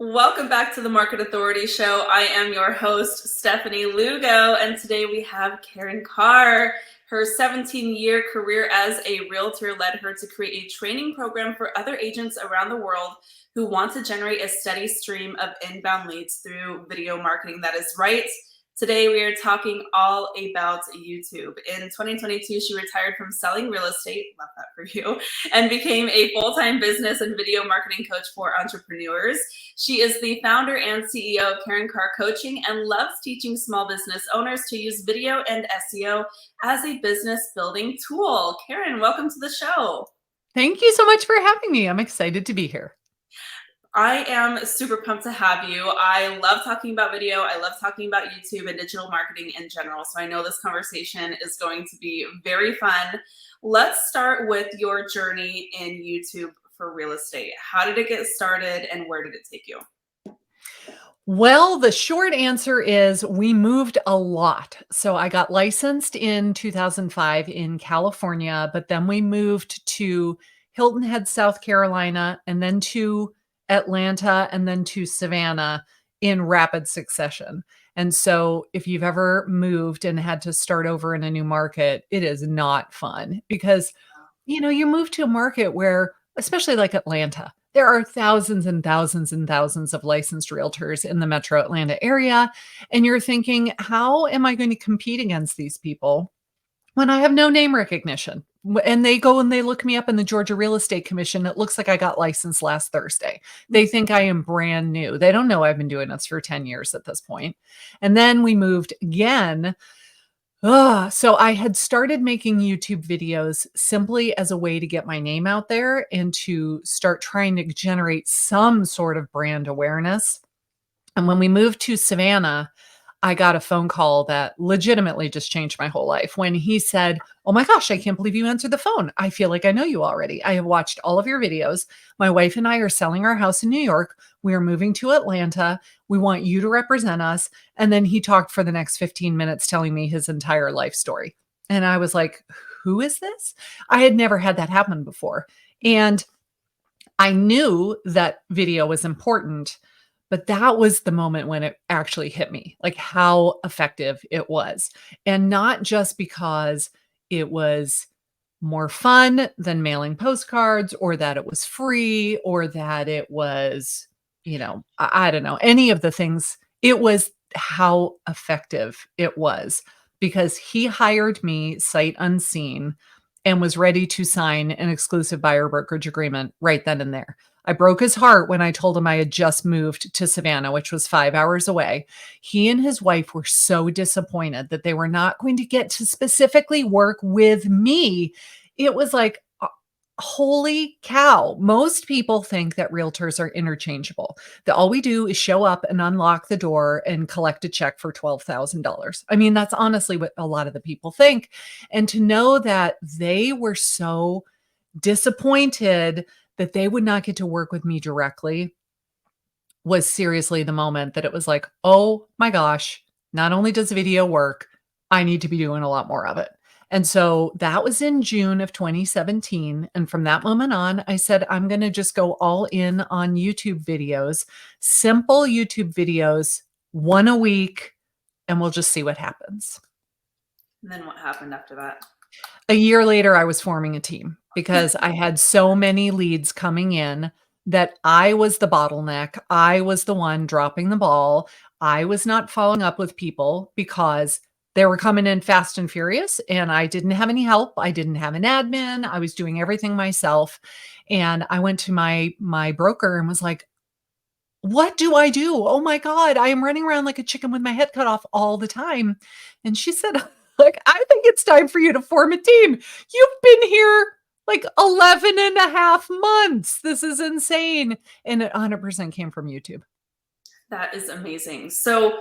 Welcome back to the Market Authority Show. I am your host, Stephanie Lugo, and today we have Karin Carr. Her 17-year career as a realtor led her to create a training program for other agents around the world who want to generate a steady stream of inbound leads through video marketing. That is right. Today we are talking all about YouTube. In 2022, she retired from selling real estate, love that for you, and became a full-time business and video marketing coach for entrepreneurs. She is the founder and CEO of Karin Carr Coaching and loves teaching small business owners to use video and SEO as a business building tool. Karin, welcome to the show. Thank you so much for having me. I'm excited to be here. I am super pumped to have you. I love talking about video. I love talking about YouTube and digital marketing in general. So I know this conversation is going to be very fun. Let's start with your journey in YouTube for real estate. How did it get started and where did it take you? Well, the short answer is we moved a lot. So I got licensed in 2005 in California, but then we moved to Hilton Head, South Carolina, and then to Atlanta, and then to Savannah in rapid succession. And so if you've ever moved and had to start over in a new market, it is not fun because, you move to a market where, especially like Atlanta, there are thousands and thousands and thousands of licensed realtors in the metro Atlanta area. And you're thinking, how am I going to compete against these people when I have no name recognition? And they go and they look me up in the Georgia Real Estate Commission. It looks like I got licensed last Thursday. They think I am brand new. They don't know I've been doing this for 10 years at this point. And then we moved again. So I had started making YouTube videos simply as a way to get my name out there and to start trying to generate some sort of brand awareness. And when we moved to Savannah, I got a phone call that legitimately just changed my whole life when he said, "Oh my gosh, I can't believe you answered the phone. I feel like I know you already. I have watched all of your videos. My wife and I are selling our house in New York. We are moving to Atlanta. We want you to represent us." And then he talked for the next 15 minutes telling me his entire life story. And I was like, who is this? I had never had that happen before. And I knew that video was important, but that was the moment when it actually hit me, like how effective it was. And not just because it was more fun than mailing postcards or that it was free or that it was, I don't know, any of the things. It was how effective it was because he hired me sight unseen and was ready to sign an exclusive buyer brokerage agreement right then and there. I broke his heart when I told him I had just moved to Savannah, which was 5 hours away. He and his wife were so disappointed that they were not going to get to specifically work with me. It was like, holy cow. Most people think that realtors are interchangeable, that all we do is show up and unlock the door and collect a check for $12,000. I mean, that's honestly what a lot of the people think. And to know that they were so disappointed that they would not get to work with me directly was seriously the moment that it was like, oh my gosh, not only does video work, I need to be doing a lot more of it. And so that was in June of 2017. And from that moment on, I said, I'm going to just go all in on YouTube videos, simple YouTube videos, one a week, and we'll just see what happens. And then what happened after that? A year later, I was forming a team because I had so many leads coming in that I was the bottleneck. I was the one dropping the ball. I was not following up with people because they were coming in fast and furious and I didn't have any help. I didn't have an admin. I was doing everything myself. And I went to my broker and was like, what do I do? Oh my God, I am running around like a chicken with my head cut off all the time. And she said, like, I think it's time for you to form a team. You've been here like 11 and a half months. This is insane. And it 100% came from YouTube. That is amazing. So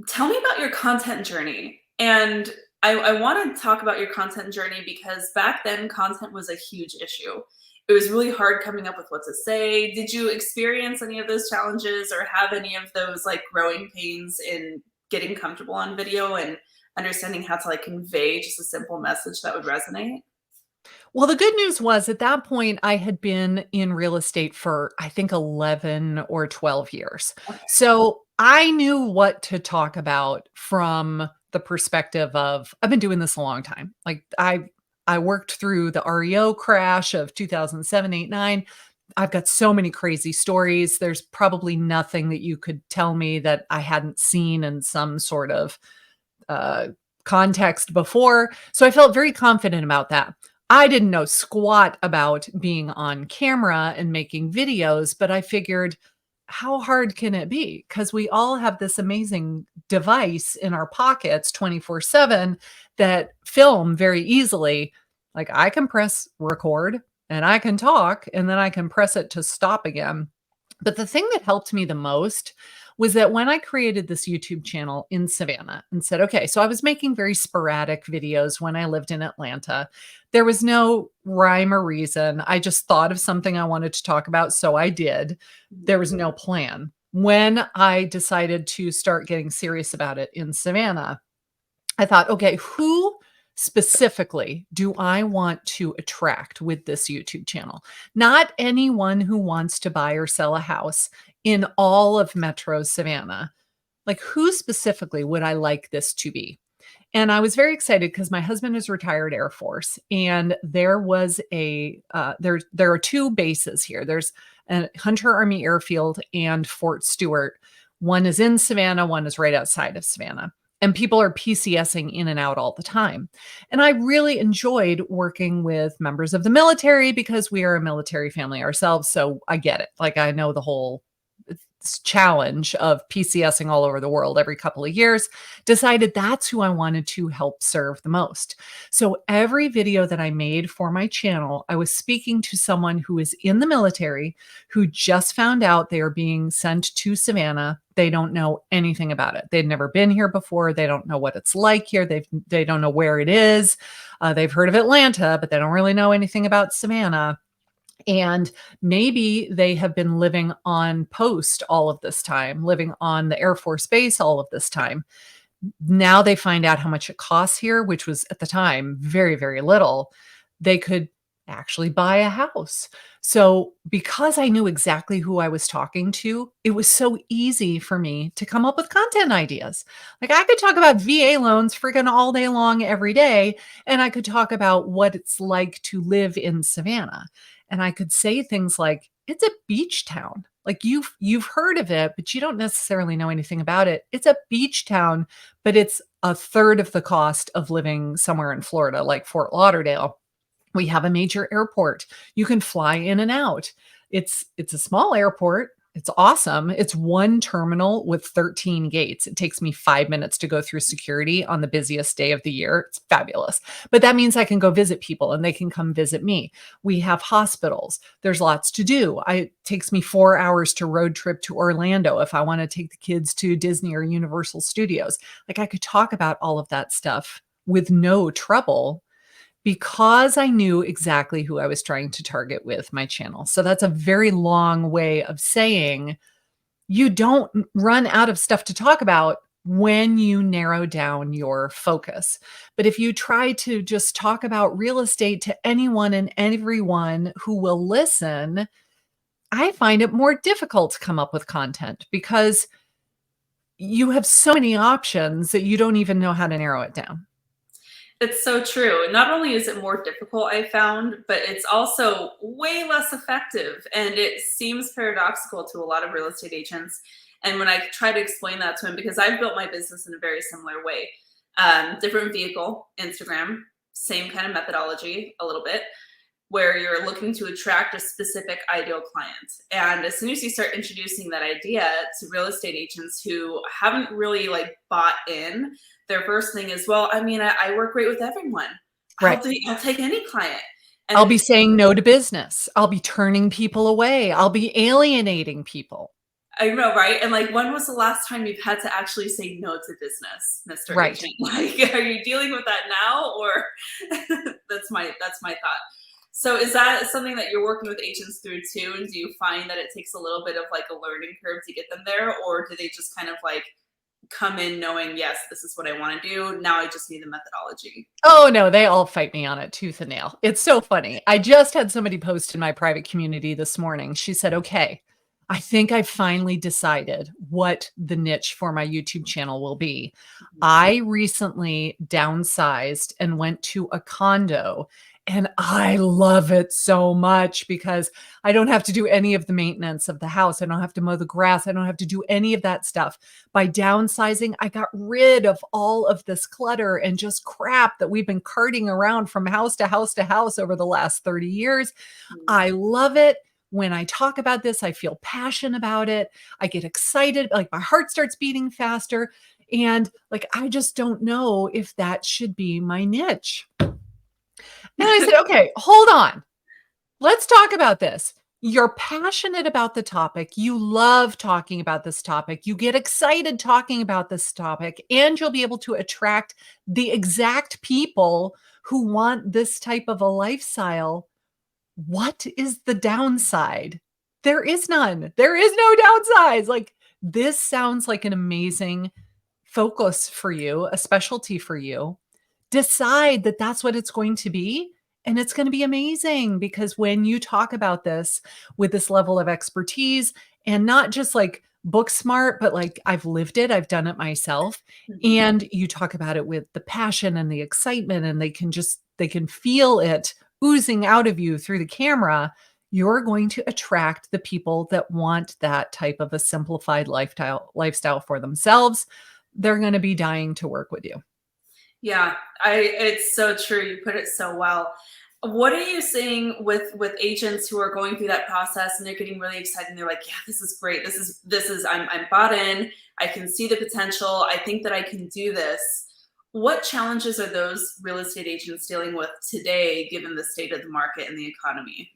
tell me about your content journey. And I want to talk about your content journey because back then content was a huge issue. It was really hard coming up with what to say. Did you experience any of those challenges or have any of those like growing pains in getting comfortable on video and understanding how to like convey just a simple message that would resonate? Well, the good news was at that point, I had been in real estate for, I think, 11 or 12 years. Okay. So I knew what to talk about from the perspective of I've been doing this a long time. Like I worked through the REO crash of 2007, 8, 9. I've got so many crazy stories. There's probably nothing that you could tell me that I hadn't seen in some sort of uh, context before. So I felt very confident about that. I didn't know squat about being on camera and making videos, but I figured, how hard can it be? Because we all have this amazing device in our pockets 24/7 that film very easily. Like I can press record and I can talk and then I can press it to stop again. But the thing that helped me the most was that when I created this YouTube channel in Savannah and said, okay, so I was making very sporadic videos when I lived in Atlanta. There was no rhyme or reason. I just thought of something I wanted to talk about. So I did. There was no plan. When I decided to start getting serious about it in Savannah, I thought, okay, who specifically do I want to attract with this YouTube channel? Not anyone who wants to buy or sell a house in all of Metro Savannah. Like, who specifically would I like this to be? And I was very excited because my husband is retired Air Force, and there was there are two bases here. There's a Hunter Army Airfield and Fort Stewart. One is in Savannah, one is right outside of Savannah. And people are PCSing in and out all the time. And I really enjoyed working with members of the military because we are a military family ourselves. So I get it. Like I know the whole challenge of PCSing all over the world every couple of years, decided that's who I wanted to help serve the most. So every video that I made for my channel, I was speaking to someone who is in the military, who just found out they are being sent to Savannah. They don't know anything about it. They'd never been here before. They don't know what it's like here. They don't know where it is. They've heard of Atlanta, but they don't really know anything about Savannah. And maybe they have been living on post all of this time, living on the Air Force Base all of this time. Now they find out how much it costs here, which was at the time very, very little. They could actually buy a house. So, because I knew exactly who I was talking to, it was so easy for me to come up with content ideas. Like, I could talk about VA loans freaking all day long every day, and I could talk about what it's like to live in Savannah. And I could say things like, it's a beach town. Like you've heard of it, but you don't necessarily know anything about it. It's a beach town, but it's a third of the cost of living somewhere in Florida, like Fort Lauderdale. We have a major airport. You can fly in and out. It's a small airport. It's awesome. It's one terminal with 13 gates. It takes me 5 minutes to go through security on the busiest day of the year. It's fabulous. But that means I can go visit people and they can come visit me. We have hospitals. There's lots to do. It takes me 4 hours to road trip to Orlando if I want to take the kids to Disney or Universal Studios. Like I could talk about all of that stuff with no trouble because I knew exactly who I was trying to target with my channel. So that's a very long way of saying you don't run out of stuff to talk about when you narrow down your focus. But if you try to just talk about real estate to anyone and everyone who will listen, I find it more difficult to come up with content because you have so many options that you don't even know how to narrow it down. It's so true. Not only is it more difficult, I found, but it's also way less effective. And it seems paradoxical to a lot of real estate agents. And when I try to explain that to them, because I've built my business in a very similar way, different vehicle, Instagram, same kind of methodology, a little bit, where you're looking to attract a specific ideal client. And as soon as you start introducing that idea to real estate agents who haven't really like bought in, their first thing is, well, I mean, I work great with everyone. Right. I'll take any client. I'll be And saying no to business. I'll be turning people away. I'll be alienating people. I know, right? And like, when was the last time you've had to actually say no to business, Mr. Right. Agent? Like, are you dealing with that now? Or that's my thought. So is that something that you're working with agents through too? And do you find that it takes a little bit of like a learning curve to get them there? Or do they just kind of like come in knowing, yes, this is what I want to do. Now I just need the methodology. Oh, no, they all fight me on it tooth and nail. It's so funny. I just had somebody post in my private community this morning. She said, okay, I think I finally decided what the niche for my YouTube channel will be. I recently downsized and went to a condo, and I love it so much because I don't have to do any of the maintenance of the house. I don't have to mow the grass. I don't have to do any of that stuff. By downsizing, I got rid of all of this clutter and just crap that we've been carting around from house to house to house over the last 30 years. I love it. When I talk about this, I feel passion about it. I get excited, like my heart starts beating faster. And like, I just don't know if that should be my niche. And I said, okay, hold on. Let's talk about this. You're passionate about the topic. You love talking about this topic. You get excited talking about this topic, and you'll be able to attract the exact people who want this type of a lifestyle. What is the downside? There is none. There is no downsides. Like, this sounds like an amazing focus for you, a specialty for you. Decide that that's what it's going to be. And it's going to be amazing, because when you talk about this with this level of expertise, and not just like book smart, but like I've lived it, I've done it myself. And you talk about it with the passion and the excitement, and they can feel it oozing out of you through the camera. You're going to attract the people that want that type of a simplified lifestyle for themselves. They're going to be dying to work with you. Yeah, it's so true. You put it so well. What are you seeing with agents who are going through that process and they're getting really excited and they're like, yeah, this is great. I'm bought in. I can see the potential. I think that I can do this. What challenges are those real estate agents dealing with today, given the state of the market and the economy?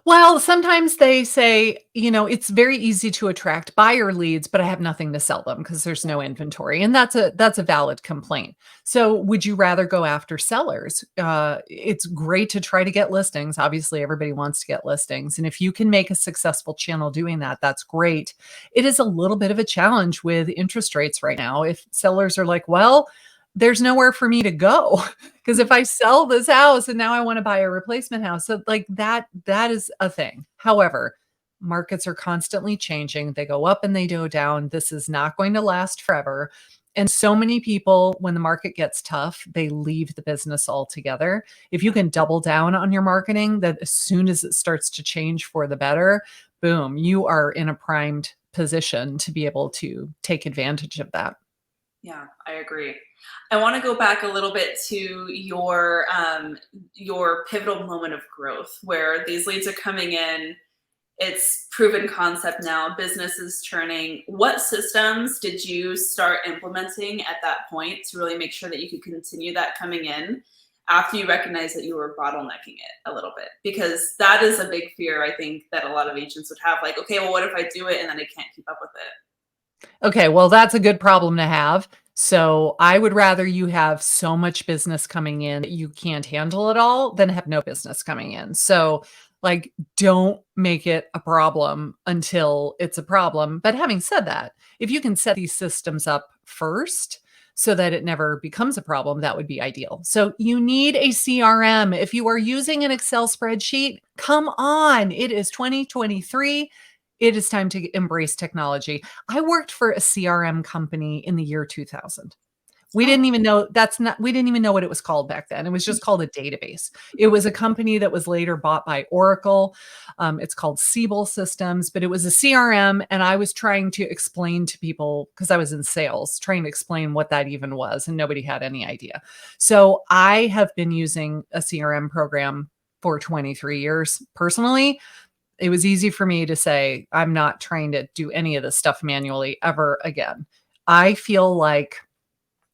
Well, sometimes they say, it's very easy to attract buyer leads, but I have nothing to sell them because there's no inventory. And that's a valid complaint. So would you rather go after sellers? It's great to try to get listings. Obviously, everybody wants to get listings. And if you can make a successful channel doing that, that's great. It is a little bit of a challenge with interest rates right now. If sellers are like, well, there's nowhere for me to go, because if I sell this house and now I want to buy a replacement house, so like that is a thing. However, markets are constantly changing. They go up and they go down. This is not going to last forever. And so many people, when the market gets tough, they leave the business altogether. If you can double down on your marketing, that as soon as it starts to change for the better, boom, you are in a primed position to be able to take advantage of that. Yeah, I agree. I want to go back a little bit to your pivotal moment of growth, where these leads are coming in. It's proven concept now. Business is churning. What systems did you start implementing at that point to really make sure that you could continue that coming in after you recognized that you were bottlenecking it a little bit? Because that is a big fear, I think, that a lot of agents would have. Like, okay, well, what if I do it and then I can't keep up with it? Okay, well, that's a good problem to have. So I would rather you have so much business coming in that you can't handle it all than have no business coming in. So like, don't make it a problem until it's a problem. But having said that, if you can set these systems up first so that it never becomes a problem, that would be ideal. So you need a CRM. If you are using an Excel spreadsheet, come on, it is 2023. It is time to embrace technology. I worked for a CRM company in the year 2000. We didn't even know we didn't even know what it was called back then. It was just called a database. It was a company that was later bought by Oracle. It's called Siebel Systems, but it was a CRM. And I was trying to explain to people, because I was in sales, trying to explain what that even was. And nobody had any idea. So I have been using a CRM program for 23 years personally. It was easy for me to say, I'm not trying to do any of this stuff manually ever again. I feel like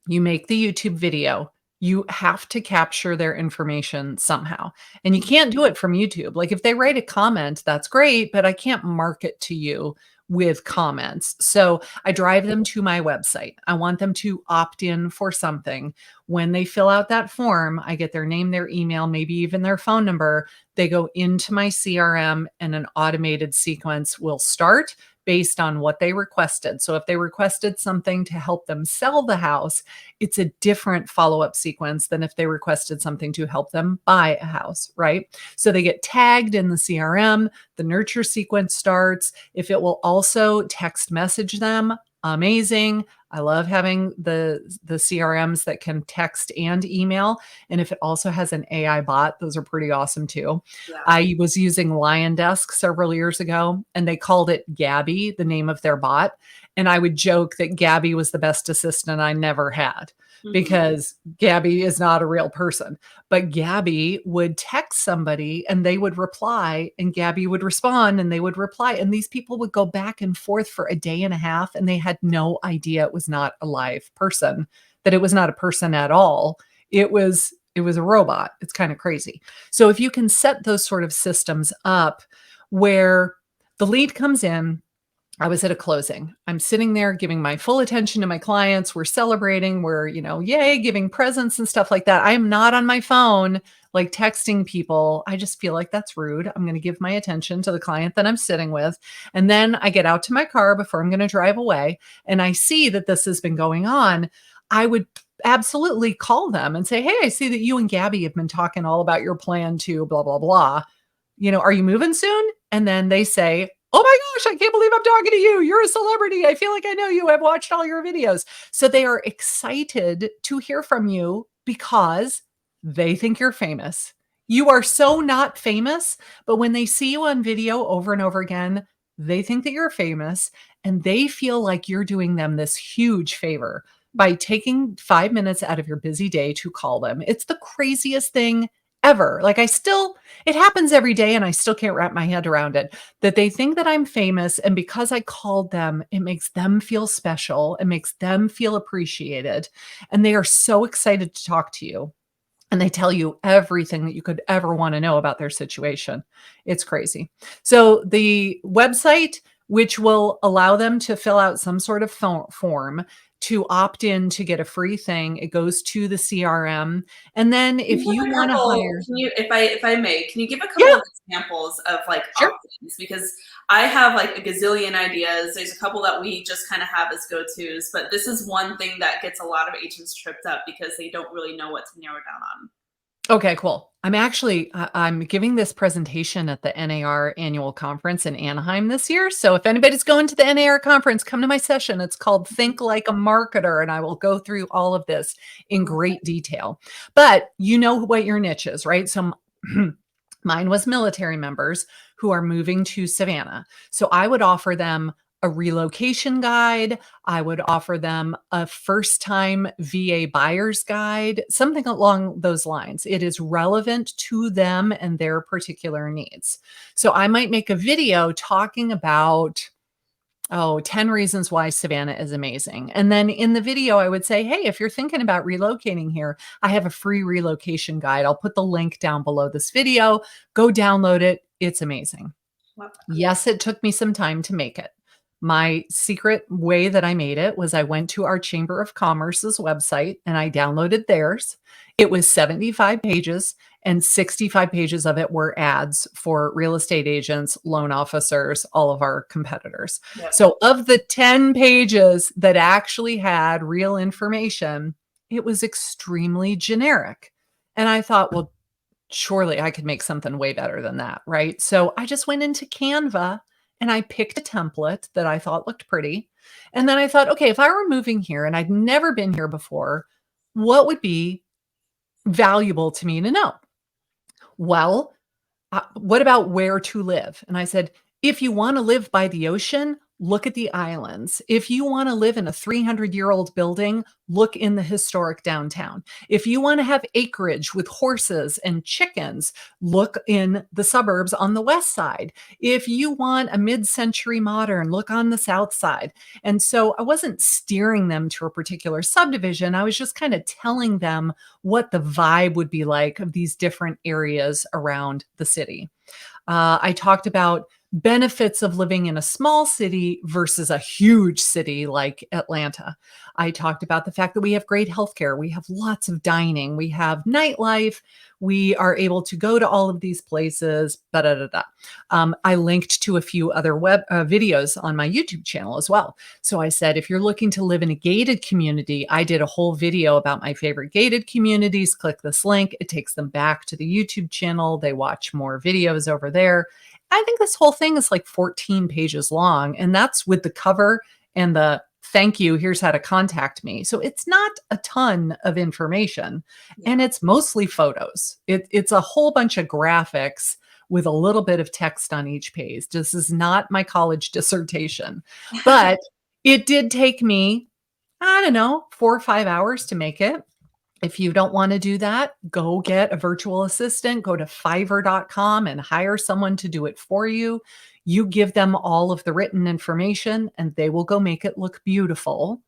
you make the YouTube video, you have to capture their information somehow. And you can't do it from YouTube. Like if they write a comment, that's great, but I can't market to you with comments. So I drive them to my website. I want them to opt in for something. When they fill out that form, I get their name, their email, maybe even their phone number. They go into my CRM and an automated sequence will start based on what they requested. So if they requested something to help them sell the house, it's a different follow-up sequence than if they requested something to help them buy a house, right? So they get tagged in the CRM, the nurture sequence starts. If it will also text message them, amazing. I love having the CRMs that can text and email. And if it also has an AI bot, those are pretty awesome too. Yeah. I was using Lion Desk several years ago, and they called it Gabby, the name of their bot. And I would joke that Gabby was the best assistant I never had, because Gabby is not a real person. But Gabby would text somebody and they would reply, and Gabby would respond and they would reply. And these people would go back and forth for a day and a half, and they had no idea it was not a live person, that it was not a person at all. It was a robot. It's kind of crazy. So if you can set those sort of systems up where the lead comes in, I was at a closing. I'm sitting there giving my full attention to my clients. We're celebrating. We're, yay, giving presents and stuff like that. I am not on my phone, like texting people. I just feel like that's rude. I'm going to give my attention to the client that I'm sitting with. And then I get out to my car before I'm going to drive away, and I see that this has been going on. I would absolutely call them and say, hey, I see that you and Gabby have been talking all about your plan to blah, blah, blah. Are you moving soon? And then they say, oh my gosh, I can't believe I'm talking to you. You're a celebrity. I feel like I know you. I've watched all your videos. So they are excited to hear from you because they think you're famous. You are so not famous, but when they see you on video over and over again, they think that you're famous, and they feel like you're doing them this huge favor by taking 5 minutes out of your busy day to call them. It's the craziest thing ever. Like it happens every day, and I still can't wrap my head around it, that they think that I'm famous. And because I called them, it makes them feel special. It makes them feel appreciated. And they are so excited to talk to you. And they tell you everything that you could ever want to know about their situation. It's crazy. So the website, which will allow them to fill out some sort of form to opt in to get a free thing, it goes to the CRM. And then if you want to hire, if I may, can you give a couple of examples of like Sure. opt-ins? Because I have like a gazillion ideas. There's a couple that we just kind of have as go-tos, but this is one thing that gets a lot of agents tripped up because they don't really know what to narrow down on. Okay, cool. I'm giving this presentation at the NAR annual conference in Anaheim this year. So if anybody's going to the NAR conference, come to my session. It's called Think Like a Marketer, and I will go through all of this in great detail. But you know what your niche is, right? So mine was military members who are moving to Savannah. So I would offer them a relocation guide. I would offer them a first-time VA buyer's guide, something along those lines. It is relevant to them and their particular needs. So I might make a video talking about 10 reasons why Savannah is amazing. And then in the video, I would say, hey, if you're thinking about relocating here, I have a free relocation guide. I'll put the link down below this video. Go download it. It's amazing. Wow. Yes, it took me some time to make it. My secret way that I made it was I went to our Chamber of Commerce's website and I downloaded theirs. It was 75 pages, and 65 pages of it were ads for real estate agents, loan officers, all of our competitors. Yep. So of the 10 pages that actually had real information, it was extremely generic. And I thought, well, surely I could make something way better than that, right? So I just went into Canva and I picked a template that I thought looked pretty. And then I thought, okay, if I were moving here and I'd never been here before, what would be valuable to me to know? Well, what about where to live? And I said, if you want to live by the ocean, look at the islands. If you want to live in a 300-year-old building, look in the historic downtown. If you want to have acreage with horses and chickens, look in the suburbs on the west side. If you want a mid-century modern, look on the south side. And so I wasn't steering them to a particular subdivision. I was just kind of telling them what the vibe would be like of these different areas around the city. I talked about benefits of living in a small city versus a huge city like Atlanta. I talked about the fact that we have great healthcare, we have lots of dining, we have nightlife, we are able to go to all of these places. Da, da, da, da. I linked to a few other web videos on my YouTube channel as well. So I said, if you're looking to live in a gated community, I did a whole video about my favorite gated communities. Click this link. It takes them back to the YouTube channel. They watch more videos over there. I think this whole thing is like 14 pages long, and that's with the cover and the thank you, here's how to contact me. So it's not a ton of information, Yeah. and it's mostly photos. It's a whole bunch of graphics with a little bit of text on each page. This is not my college dissertation, but it did take me, I don't know, 4 or 5 hours to make it. If you don't want to do that, go get a virtual assistant, go to fiverr.com and hire someone to do it for you. You give them all of the written information and they will go make it look beautiful.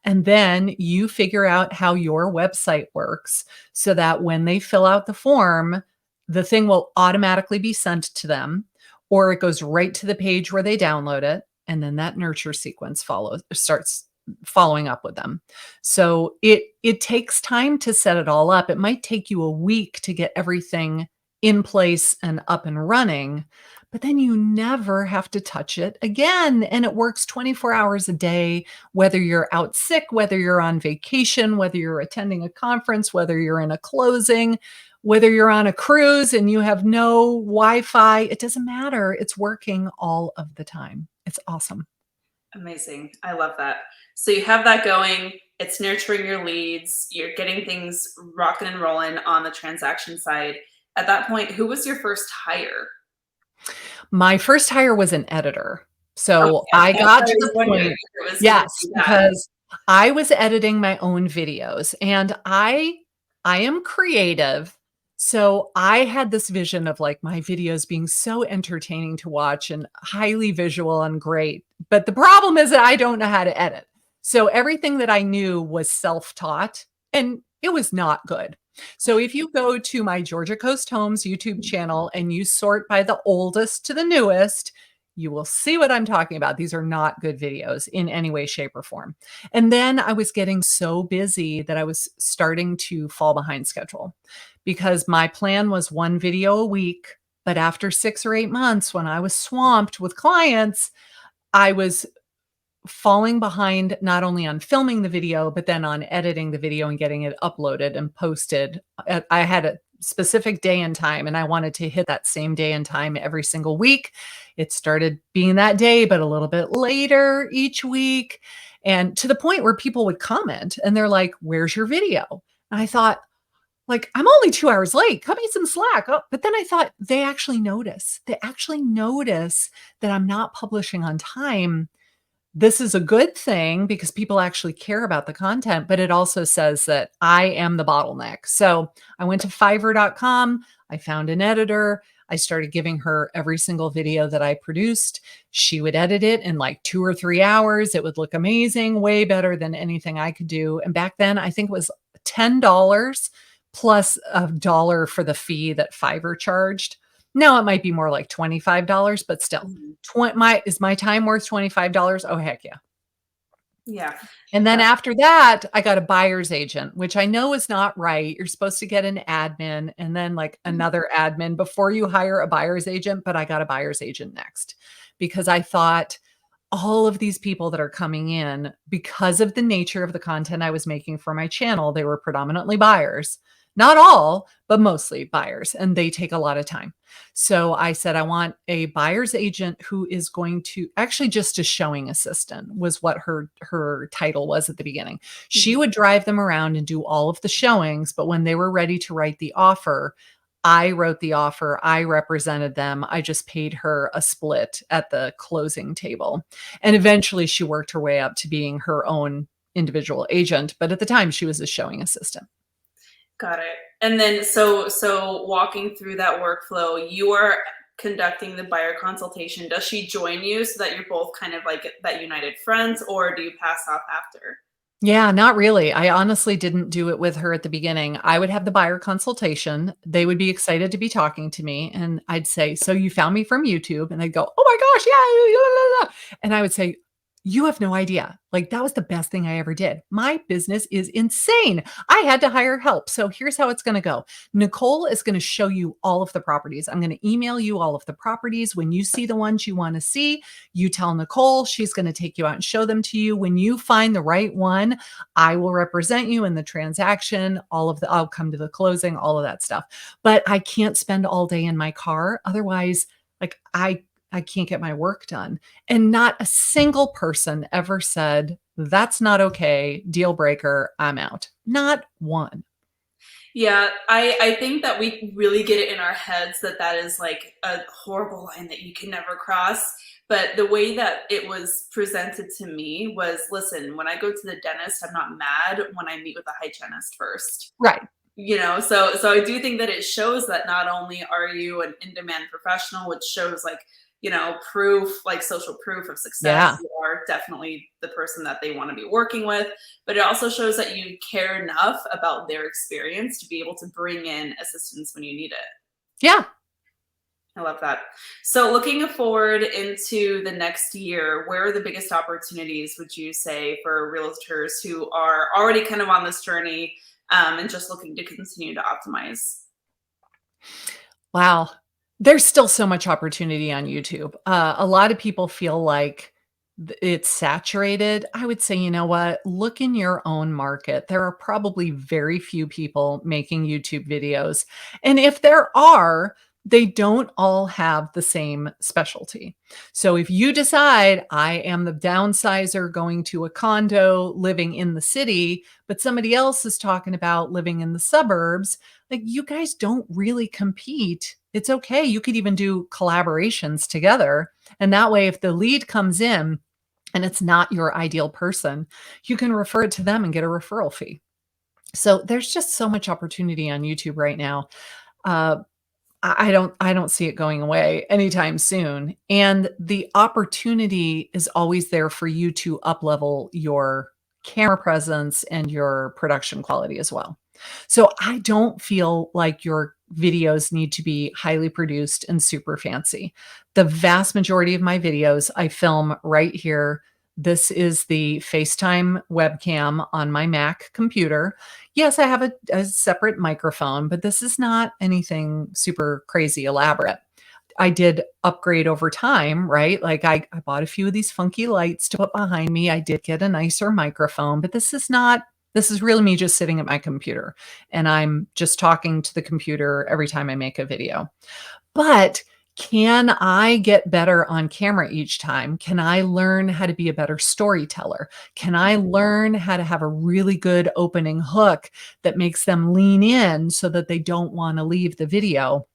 And then you figure out how your website works so that when they fill out the form, the thing will automatically be sent to them, or it goes right to the page where they download it. And then that nurture sequence starts following up with them. So it takes time to set it all up. It might take you a week to get everything in place and up and running, but then you never have to touch it again. And it works 24 hours a day, whether you're out sick, whether you're on vacation, whether you're attending a conference, whether you're in a closing, whether you're on a cruise and you have no Wi-Fi, it doesn't matter. It's working all of the time. It's awesome. Amazing. I love that. So you have that going, it's nurturing your leads, you're getting things rocking and rolling on the transaction side. At that point, who was your first hire? My first hire was an editor. Okay, So I that's what got I to was the wondering point, if it was gonna yes, be that. because I was editing my own videos and I am creative. So I had this vision of like my videos being so entertaining to watch and highly visual and great. But the problem is that I don't know how to edit. So everything that I knew was self-taught and it was not good. So if you go to my Georgia Coast Homes YouTube channel and you sort by the oldest to the newest, you will see what I'm talking about. These are not good videos in any way, shape, or form. And then I was getting so busy that I was starting to fall behind schedule because my plan was one video a week. But after 6 or 8 months, when I was swamped with clients, I was falling behind not only on filming the video, but then on editing the video and getting it uploaded and posted. I had a specific day and time, and I wanted to hit that same day and time every single week. It started being that day, but a little bit later each week. And to the point where people would comment and they're like, "Where's your video?" And I thought, like, I'm only 2 hours late. Cut me some slack. Oh, but then I thought they actually notice. They actually notice that I'm not publishing on time. This is a good thing because people actually care about the content, but it also says that I am the bottleneck. So I went to fiverr.com. I found an editor. I started giving her every single video that I produced. She would edit it in like 2 or 3 hours. It would look amazing, way better than anything I could do. And back then, I think it was $10 plus $1 for the fee that Fiverr charged. Now it might be more like $25, but still, Mhm. is my time worth $25? Oh, heck yeah. Yeah. And then That after that, I got a buyer's agent, which I know is not right. You're supposed to get an admin and then like another admin before you hire a buyer's agent, but I got a buyer's agent next because I thought all of these people that are coming in, because of the nature of the content I was making for my channel, they were predominantly buyers. Not all, but mostly buyers, and they take a lot of time. So I said, I want a buyer's agent who is going to actually just a showing assistant was what her title was at the beginning. She Mhm. would drive them around and do all of the showings, but when they were ready to write the offer, I wrote the offer, I represented them. I just paid her a split at the closing table. And eventually she worked her way up to being her own individual agent, but at the time she was a showing assistant. Got it. And then so walking through that workflow, you are conducting the buyer consultation. Does she join you so that you're both kind of like that united front, or do you pass off after? Yeah, not really. I honestly didn't do it with her at the beginning. I would have the buyer consultation. They would be excited to be talking to me, and I'd say, "So you found me from YouTube?" And they'd go, "Oh my gosh, yeah." And I would say, "You have no idea. Like, that was the best thing I ever did. My business is insane. I had to hire help. So here's how it's gonna go. Nicole is gonna show you all of the properties. I'm gonna email you all of the properties. When you see the ones you wanna see, you tell Nicole, she's gonna take you out and show them to you. When you find the right one, I will represent you in the transaction, I'll come to the closing, all of that stuff. But I can't spend all day in my car. Otherwise, like I can't get my work done." And not a single person ever said, "That's not okay, deal breaker, I'm out." Not one. Yeah, I think that we really get it in our heads that that is like a horrible line that you can never cross. But the way that it was presented to me was, listen, when I go to the dentist, I'm not mad when I meet with a hygienist first. Right. So I do think that it shows that not only are you an in-demand professional, which shows like, proof, like social proof of success, Yeah. you are definitely the person that they want to be working with, but it also shows that you care enough about their experience to be able to bring in assistance when you need it. Yeah. I love that. So looking forward into the next year, where are the biggest opportunities, would you say, for realtors who are already kind of on this journey, and just looking to continue to optimize? Wow. There's still so much opportunity on YouTube. A lot of people feel like it's saturated. I would say, you know what? Look in your own market. There are probably very few people making YouTube videos. And if there are, they don't all have the same specialty. So if you decide I am the downsizer going to a condo living in the city, but somebody else is talking about living in the suburbs, like, you guys don't really compete. It's okay. You could even do collaborations together. And that way, if the lead comes in and it's not your ideal person, you can refer it to them and get a referral fee. So there's just so much opportunity on YouTube right now. Uh, I don't see it going away anytime soon. And the opportunity is always there for you to up level your camera presence and your production quality as well. So I don't feel like your videos need to be highly produced and super fancy. The vast majority of my videos I film right here. This is the FaceTime webcam on my Mac computer. Yes, I have a separate microphone, but this is not anything super crazy elaborate. I did upgrade over time, right? Like I bought a few of these funky lights to put behind me. I did get a nicer microphone, but this is really me just sitting at my computer and I'm just talking to the computer every time I make a video. But can I get better on camera each time? Can I learn how to be a better storyteller? Can I learn how to have a really good opening hook that makes them lean in so that they don't want to leave the video?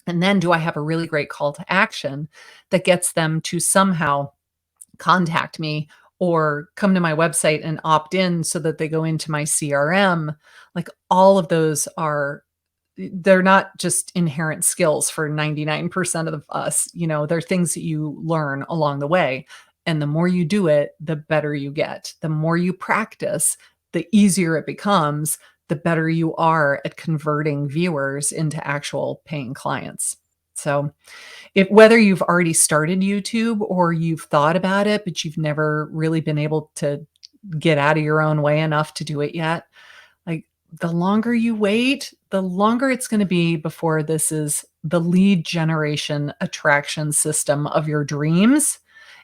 And then do I have a really great call to action that gets them to somehow contact me or come to my website and opt in so that they go into my CRM? Like, all of those are, they're not just inherent skills for 99% of us. They're things that you learn along the way. And the more you do it, the better you get. The more you practice, the easier it becomes, the better you are at converting viewers into actual paying clients. So, if whether you've already started YouTube or you've thought about it, but you've never really been able to get out of your own way enough to do it yet, like, the longer you wait, the longer it's gonna be before this is the lead generation attraction system of your dreams,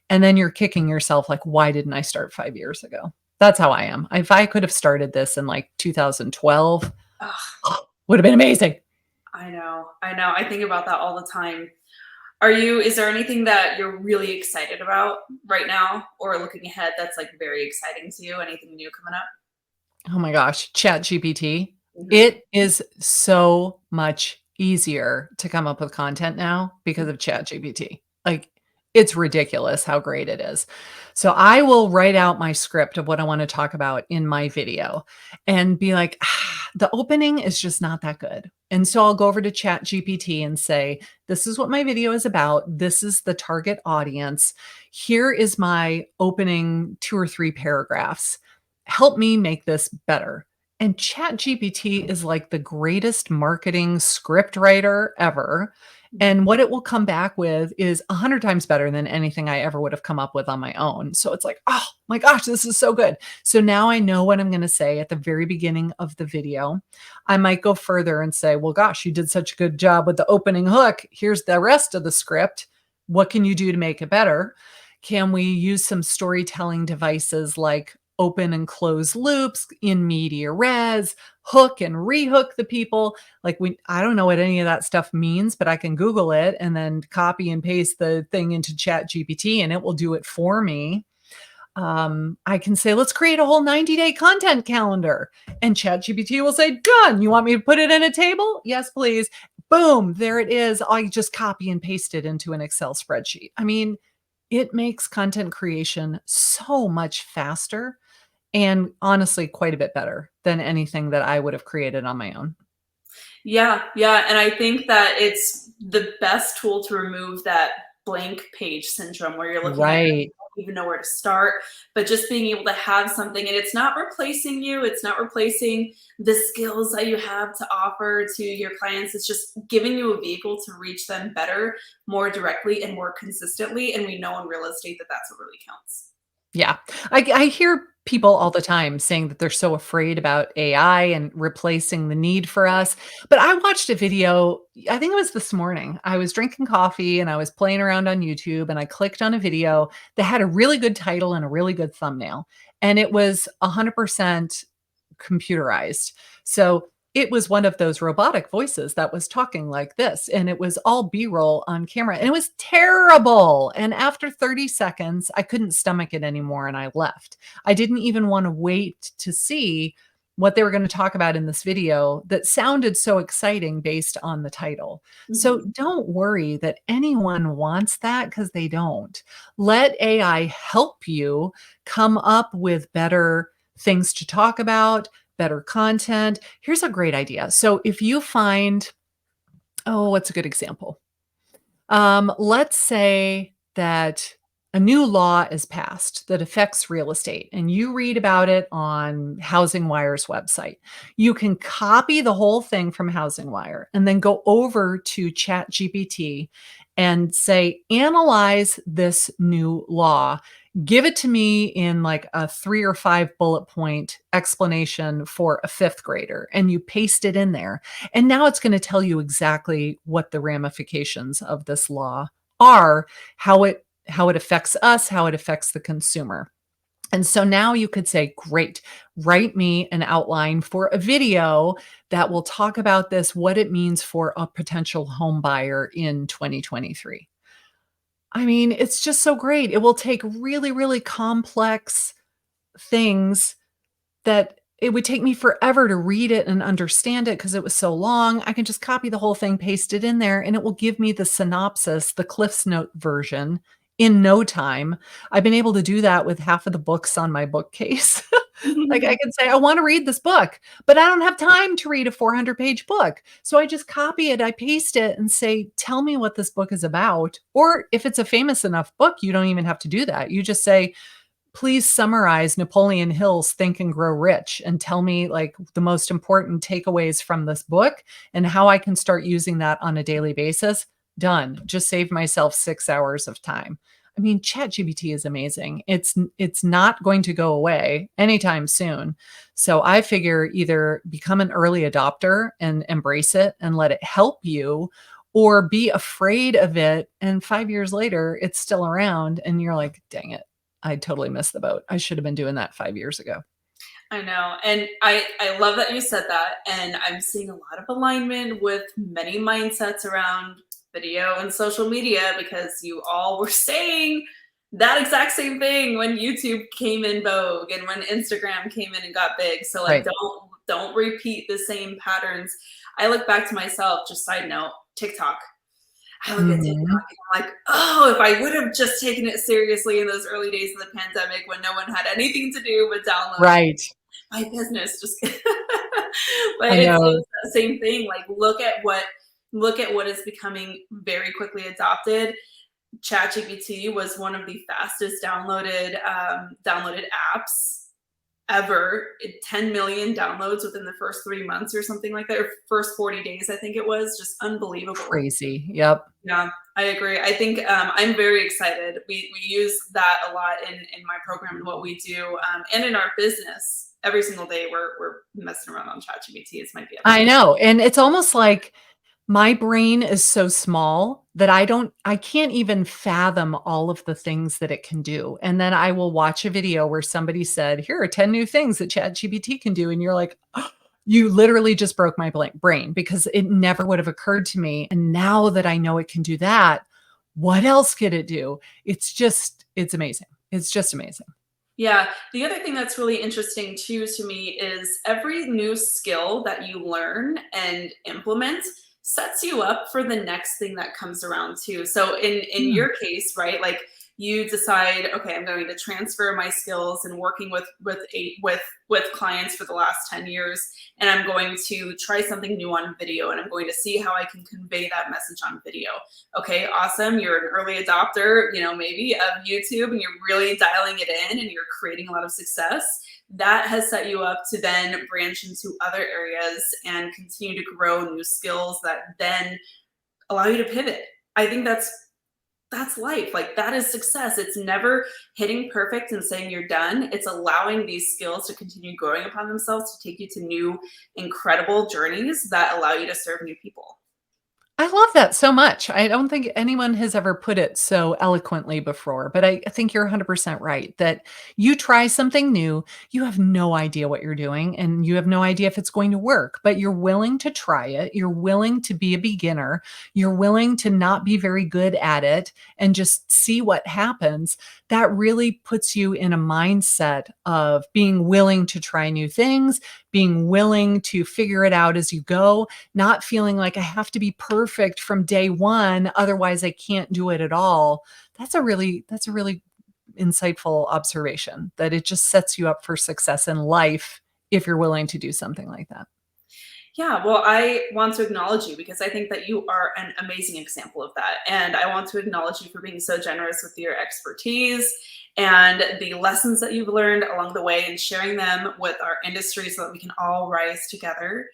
and then you're kicking yourself like, "Why didn't I start 5 years ago?" That's how I am. If I could have started this in, like, 2012, Ugh, would have been amazing. I know, I know. I think about that all the time. Is there anything that you're really excited about right now or looking ahead that's like very exciting to you? Anything new coming up? Oh my gosh, ChatGPT. Mhm. It is so much easier to come up with content now because of ChatGPT. Like, it's ridiculous how great it is. So I will write out my script of what I want to talk about in my video and be like, the opening is just not that good. And so I'll go over to ChatGPT and say, this is what my video is about. This is the target audience. Here is my opening 2 or 3 paragraphs. help me make this better. And ChatGPT is like the greatest marketing script writer ever. And what it will come back with is 100 times better than anything I ever would have come up with on my own. So it's like, oh my gosh, this is so good. So now I know what I'm going to say at the very beginning of the video. I might go further and say, well, gosh, you did such a good job with the opening hook. Here's the rest of the script. What can you do to make it better? Can we use some storytelling devices like open and close loops, in media res, hook and rehook the people? Like I don't know what any of that stuff means, but I can Google it and then copy and paste the thing into Chat GPT and it will do it for me. I can say, let's create a whole 90-day content calendar. And ChatGPT will say, done. You want me to put it in a table? Yes, please. Boom, there it is. I just copy and paste it into an Excel spreadsheet. I mean, it makes content creation so much faster and honestly quite a bit better than anything that I would have created on my own. Yeah, yeah. And I think that it's the best tool to remove that blank page syndrome where you're looking at, Right. don't even know where to start, but just being able to have something, and it's not replacing you, it's not replacing the skills that you have to offer to your clients. It's just giving you a vehicle to reach them better, more directly, and more consistently. And we know in real estate that that's what really counts. Yeah. I hear people all the time saying that they're so afraid about AI and replacing the need for us. But I watched a video, I think it was this morning. I was drinking coffee and I was playing around on YouTube and I clicked on a video that had a really good title and a really good thumbnail. And it was 100% computerized. So it was one of those robotic voices that was talking like this, and it was all B-roll on camera, and it was terrible. And after 30 seconds, I couldn't stomach it anymore, and I left. I didn't even want to wait to see what they were going to talk about in this video that sounded so exciting based on the title. So Mhm. don't worry that anyone wants that, because they don't. Let AI help you come up with better things to talk about, better content. Here's a great idea. So if you find, oh, what's a good example? Let's say that a new law is passed that affects real estate, and you read about it on Housing Wire's website. You can copy the whole thing from Housing Wire and then go over to ChatGPT and say, analyze this new law. Give it to me in like a 3 or 5 bullet point explanation for a fifth grader, and you paste it in there. And now it's going to tell you exactly what the ramifications of this law are, how it affects us, how it affects the consumer. And so now you could say, great, write me an outline for a video that will talk about this, what it means for a potential home buyer in 2023. I mean, it's just so great. It will take really, really complex things that it would take me forever to read it and understand it because it was so long. I can just copy the whole thing, paste it in there, and it will give me the synopsis, the Cliff's Note version in no time. I've been able to do that with half of the books on my bookcase. Like I can say, I want to read this book, but I don't have time to read a 400-page book. So I just copy it, I paste it and say, tell me what this book is about. Or if it's a famous enough book, you don't even have to do that. You just say, please summarize Napoleon Hill's Think and Grow Rich and tell me like the most important takeaways from this book and how I can start using that on a daily basis. Done. Just saved myself 6 hours of time. I mean, ChatGPT is amazing. It's not going to go away anytime soon. So I figure either become an early adopter and embrace it and let it help you, or be afraid of it. And 5 years later, it's still around and you're like, dang it, I totally missed the boat. I should have been doing that 5 years ago. I know. And I love that you said that. And I'm seeing a lot of alignment with many mindsets around video and social media, because you all were saying that exact same thing when YouTube came in vogue and when Instagram came in and got big. So like Right. don't repeat the same patterns. I look back to myself, just side note, TikTok. I look at TikTok Mhm. and I'm like, oh, if I would have just taken it seriously in those early days of the pandemic when no one had anything to do but download Right. my business, just but I it's know. the same thing. Like look at what is becoming very quickly adopted. ChatGPT was one of the fastest downloaded apps ever, 10 million downloads within the first 3 months or something like that, or first 40 days, I think it was. Just unbelievable. Crazy. Yep. Yeah, I agree. I think I'm very excited. We use that a lot in my program and what we do, and in our business. Every single day, we're messing around on ChatGPT. It's my I favorite. know. And it's almost like my brain is so small that I can't even fathom all of the things that it can do. And then I will watch a video where somebody said, "Here are 10 new things that ChatGPT can do." And you're like, you literally just broke my brain because it never would have occurred to me. And now that I know it can do that, what else could it do? It's amazing. It's just amazing. Yeah. The other thing that's really interesting too to me is every new skill that you learn and implement sets you up for the next thing that comes around too. So in Mm. your case, right, like you decide, okay, I'm going to transfer my skills and working with clients for the last 10 years, and I'm going to try something new on video, and I'm going to see how I can convey that message on video. Okay, awesome. You're an early adopter, maybe of YouTube, and you're really dialing it in and you're creating a lot of success. That has set you up to then branch into other areas and continue to grow new skills that then allow you to pivot. I think that's life. Like, that is success. It's never hitting perfect and saying you're done. It's allowing these skills to continue growing upon themselves to take you to new incredible journeys that allow you to serve new people. I love that so much. I don't think anyone has ever put it so eloquently before, but I think you're 100% right that you try something new, you have no idea what you're doing and you have no idea if it's going to work, but you're willing to try it. You're willing to be a beginner. You're willing to not be very good at it and just see what happens. That really puts you in a mindset of being willing to try new things, being willing to figure it out as you go, not feeling like I have to be perfect from day one, otherwise I can't do it at all. That's a really insightful observation that it just sets you up for success in life if you're willing to do something like that. Yeah, well, I want to acknowledge you because I think that you are an amazing example of that. And I want to acknowledge you for being so generous with your expertise and the lessons that you've learned along the way and sharing them with our industry so that we can all rise together.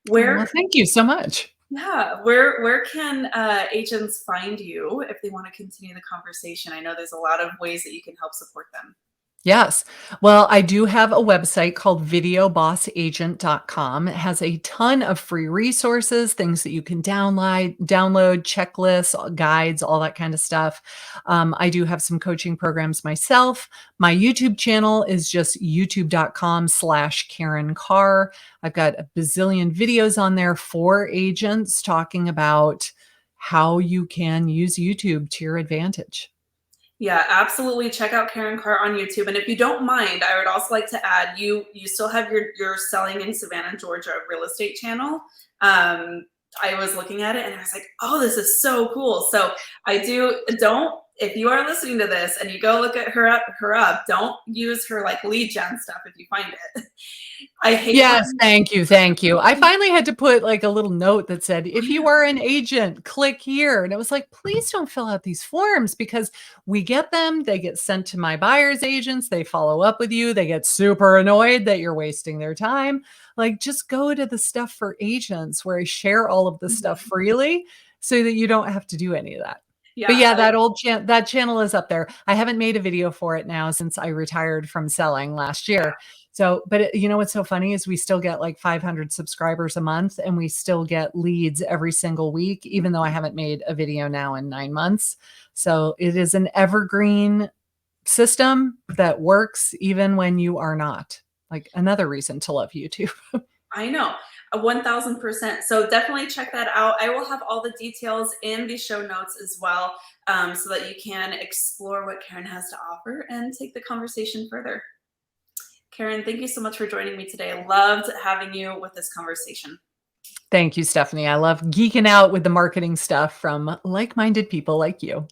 Oh, well, Where, thank you so much. yeah, where can agents find you if they want to continue the conversation? I know there's a lot of ways that you can help support them. Yes. Well, I do have a website called videobossagent.com. It has a ton of free resources, things that you can download, checklists, guides, all that kind of stuff. I do have some coaching programs myself. My YouTube channel is just youtube.com/Karin Carr. I've got a bazillion videos on there for agents talking about how you can use YouTube to your advantage. Yeah, absolutely. Check out Karin Carr on YouTube. And if you don't mind, I would also like to add you still have your selling in Savannah, Georgia real estate channel. I was looking at it and I was like, oh, this is so cool. So I do don't if you are listening to this and you go look at her up, don't use her like lead gen stuff if you find it. I hate Yes, when thank you, thank you. I finally had to put, like, a little note that said, "If you are an agent, click here," and it was like, "Please don't fill out these forms," because we get them, they get sent to my buyer's agents, they follow up with you, they get super annoyed that you're wasting their time. Like, just go to the stuff for agents where I share all of the stuff freely so that you don't have to do any of that. But yeah, yeah, that channel is up there. I haven't made a video for it now since I retired from selling last year. So, but you know what's so funny is we still get like 500 subscribers a month and we still get leads every single week, even though I haven't made a video now in 9 months. So it is an evergreen system that works even when you are not. Like another reason to love YouTube. I know, 1000%. So definitely check that out. I will have all the details in the show notes as well, so that you can explore what Karin has to offer and take the conversation further. Karin, thank you so much for joining me today. I loved having you with this conversation. Thank you, Stephanie. I love geeking out with the marketing stuff from like minded people like you.